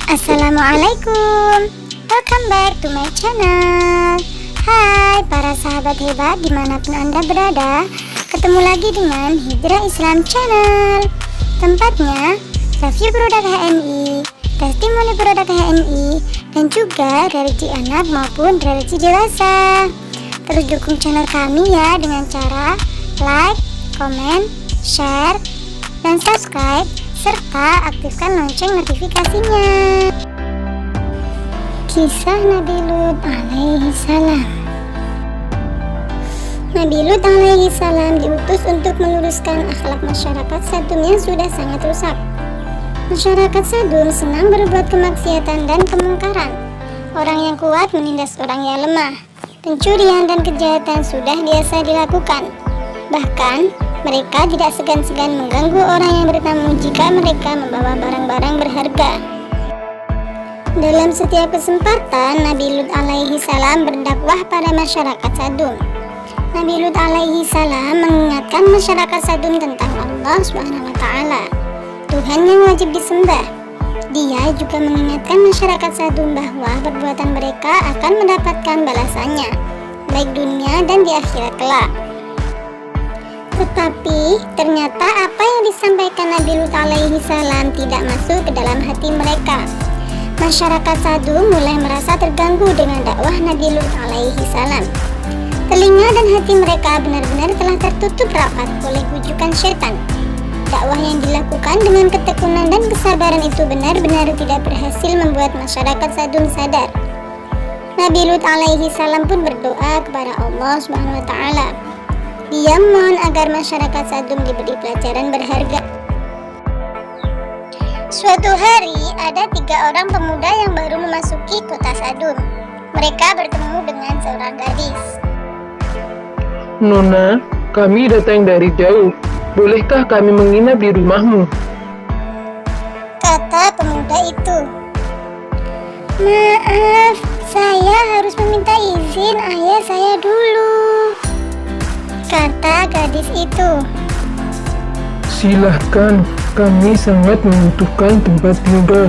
Assalamualaikum, welcome back to my channel. Hai para sahabat hebat dimanapun anda berada, ketemu lagi dengan Hijrah Islam Channel. Tempatnya review produk HMI, testimoni produk HMI, dan juga religi anak maupun religi dewasa. Terus dukung channel kami ya dengan cara like, comment, share, dan subscribe, serta aktifkan lonceng notifikasinya. Kisah Nabi Lut alaihi salam. Nabi Lut alaihi salam diutus untuk meluruskan akhlak masyarakat Sadum yang sudah sangat rusak. Masyarakat Sadum senang berbuat kemaksiatan dan kemungkaran. Orang yang kuat menindas orang yang lemah. Pencurian dan kejahatan sudah biasa dilakukan. Bahkan mereka tidak segan-segan mengganggu orang yang bertamu jika mereka membawa barang-barang berharga. Dalam setiap kesempatan, Nabi Lut alaihi salam berdakwah pada masyarakat Sadum. Nabi Lut alaihi salam mengingatkan masyarakat Sadum tentang Allah Subhanahu wa taala, Tuhan yang wajib disembah. Dia juga mengingatkan masyarakat Sadum bahwa perbuatan mereka akan mendapatkan balasannya, baik dunia dan di akhirat kelak. Tetapi ternyata apa yang disampaikan Nabi Lut alaihi salam tidak masuk ke dalam hati mereka. Masyarakat Sadum mulai merasa terganggu dengan dakwah Nabi Lut alaihi salam. Telinga dan hati mereka benar-benar telah tertutup rapat oleh bujukan setan. Dakwah yang dilakukan dengan ketekunan dan kesabaran itu benar-benar tidak berhasil membuat masyarakat Sadum sadar. Nabi Lut alaihi salam pun berdoa kepada Allah Subhanahu wa taala. Dia mohon agar masyarakat Sadum diberi pelajaran berharga. Suatu hari, ada 3 orang pemuda yang baru memasuki kota Sadum. Mereka bertemu dengan seorang gadis. Nona, kami datang dari jauh. Bolehkah kami menginap di rumahmu? Kata pemuda itu. Maaf, saya harus meminta izin ayah saya dulu. Kata gadis itu. Silahkan, kami sangat membutuhkan tempat tinggal.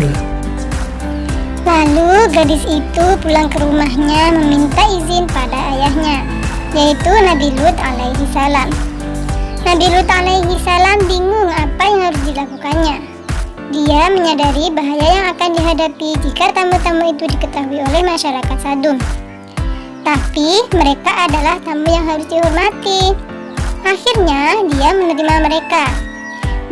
Lalu gadis itu pulang ke rumahnya meminta izin pada ayahnya, yaitu Nabi Lut alaihi salam. Nabi Lut alaihi salam bingung apa yang harus dilakukannya. Dia menyadari bahaya yang akan dihadapi jika tamu-tamu itu diketahui oleh masyarakat Sadum. Tapi mereka adalah tamu yang harus dihormati. Akhirnya dia menerima mereka.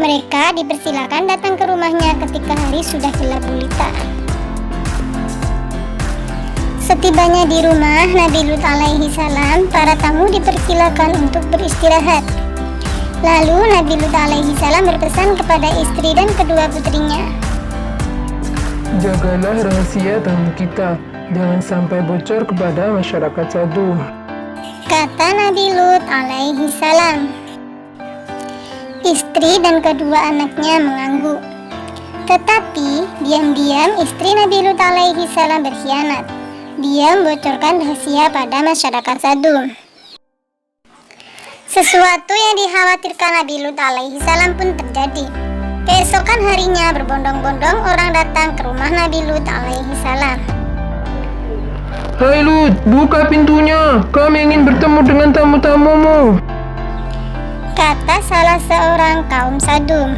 Mereka dipersilakan datang ke rumahnya ketika hari sudah gelap gulita. Setibanya di rumah Nabi Lut alaihi salam, para tamu dipersilakan untuk beristirahat. Lalu Nabi Lut alaihi salam berpesan kepada istri dan kedua putrinya. Jagalah rahasia tamu kita, jangan sampai bocor kepada masyarakat Sadum. Kata Nabi Lut alaihi salam. Istri dan kedua anaknya mengangguk. Tetapi diam-diam istri Nabi Lut alaihi salam berkhianat. Dia membocorkan rahasia pada masyarakat Sadum. Sesuatu yang dikhawatirkan Nabi Lut alaihi salam pun terjadi. Keesokan harinya berbondong-bondong orang datang ke rumah Nabi Lut alaihi salam. Hai Lut, buka pintunya. Kami ingin bertemu dengan tamu-tamumu. Kata salah seorang kaum Sadum.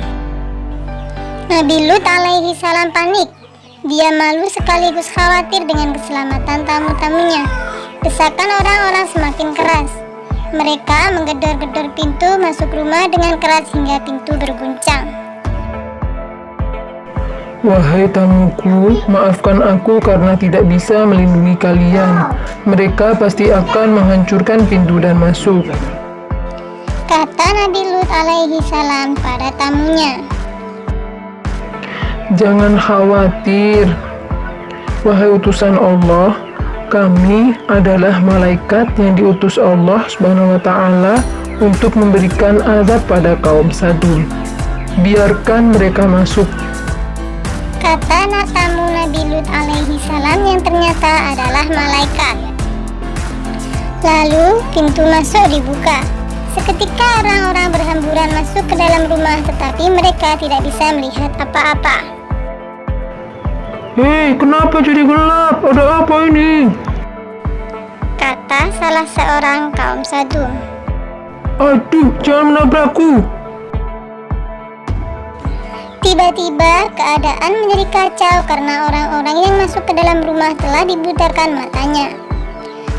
Nabi Lut alaihi salam panik. Dia malu sekaligus khawatir dengan keselamatan tamu-tamunya. Desakan orang-orang semakin keras. Mereka menggedor-gedor pintu masuk rumah dengan keras hingga pintu berguncang. Wahai tamuku, maafkan aku karena tidak bisa melindungi kalian. Mereka pasti akan menghancurkan pintu dan masuk. Kata Nabi Lut alaihi salam pada tamunya. Jangan khawatir, wahai utusan Allah. Kami adalah malaikat yang diutus Allah Subhanahu wa taala untuk memberikan azab pada kaum Sadum. Biarkan mereka masuk. Kata anak tamu Nabi Lut alaihi salam yang ternyata adalah malaikat. Lalu pintu masuk dibuka. Seketika orang-orang berhamburan masuk ke dalam rumah, tetapi mereka tidak bisa melihat apa-apa. Hei, kenapa jadi gelap? Ada apa ini? Kata salah seorang kaum Sadum. Aduh, jangan menabrakku. Tiba-tiba keadaan menjadi kacau karena orang-orang yang masuk ke dalam rumah telah dibutakan matanya.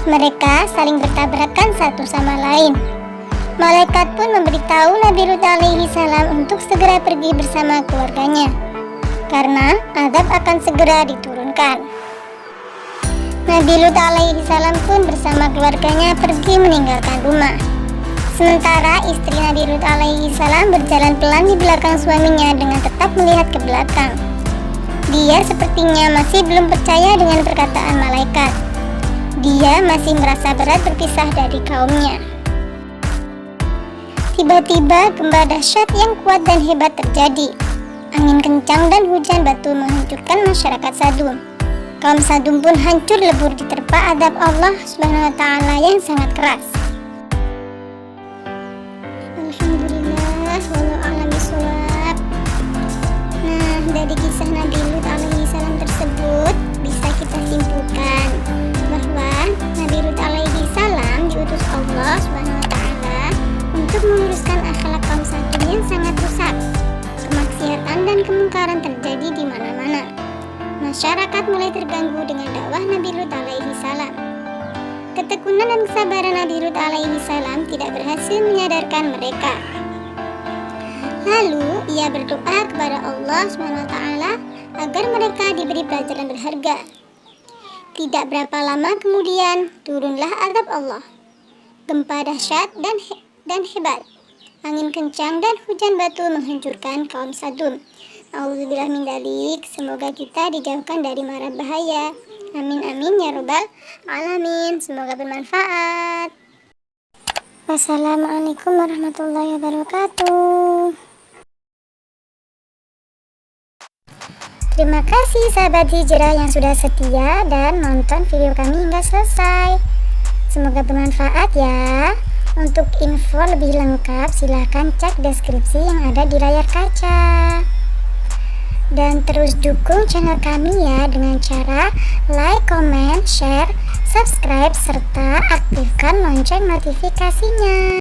Mereka saling bertabrakan satu sama lain. Malaikat pun memberitahu Nabi Lut alaihi salam untuk segera pergi bersama keluarganya, karena azab akan segera diturunkan. Nabi Lut alaihi salam pun bersama keluarganya pergi meninggalkan rumah. Sementara istri Nabi Lut alaihi salam berjalan pelan di belakang suaminya dengan tetap melihat ke belakang. Dia sepertinya masih belum percaya dengan perkataan malaikat. Dia masih merasa berat berpisah dari kaumnya. Tiba-tiba gempa dahsyat yang kuat dan hebat terjadi. Angin kencang dan hujan batu menghancurkan masyarakat Sadum. Kaum Sadum pun hancur lebur diterpa azab Allah Subhanahu wa taala yang sangat keras. Alhamdulillah, walau a'lam bishawab. Nah, dari kisah Nabi Lut alaihi salam tersebut bisa kita simpulkan bahwa Nabi Lut alaihi salam diutus Allah Subhanahu wa taala untuk meluruskan akhlak kaum Sadum yang sangat rusak. Kemaksiatan dan kemungkaran terjadi di mana-mana. Masyarakat mulai terganggu dengan dakwah Nabi Lut alaihi salam. Ketekunan dan kesabaran Nabi Lut alaihi salam tidak berhasil menyadarkan mereka. Lalu ia berdoa kepada Allah Subhanahu wa taala agar mereka diberi pelajaran berharga. Tidak berapa lama kemudian turunlah azab Allah. Gempa dahsyat dan hebat. Angin kencang dan hujan batu menghancurkan kaum Sadum. Auzubillah min dzalik. Semoga kita dijauhkan dari mara bahaya. Amin amin ya rabbal alamin. Semoga bermanfaat. Wassalamualaikum warahmatullahi wabarakatuh. Terima kasih sahabat hijrah yang sudah setia dan nonton video kami hingga selesai. Semoga bermanfaat ya. Untuk info lebih lengkap silahkan cek deskripsi yang ada di layar kaca. Dan terus dukung channel kami ya dengan cara like, comment, share, subscribe, serta aktifkan lonceng notifikasinya.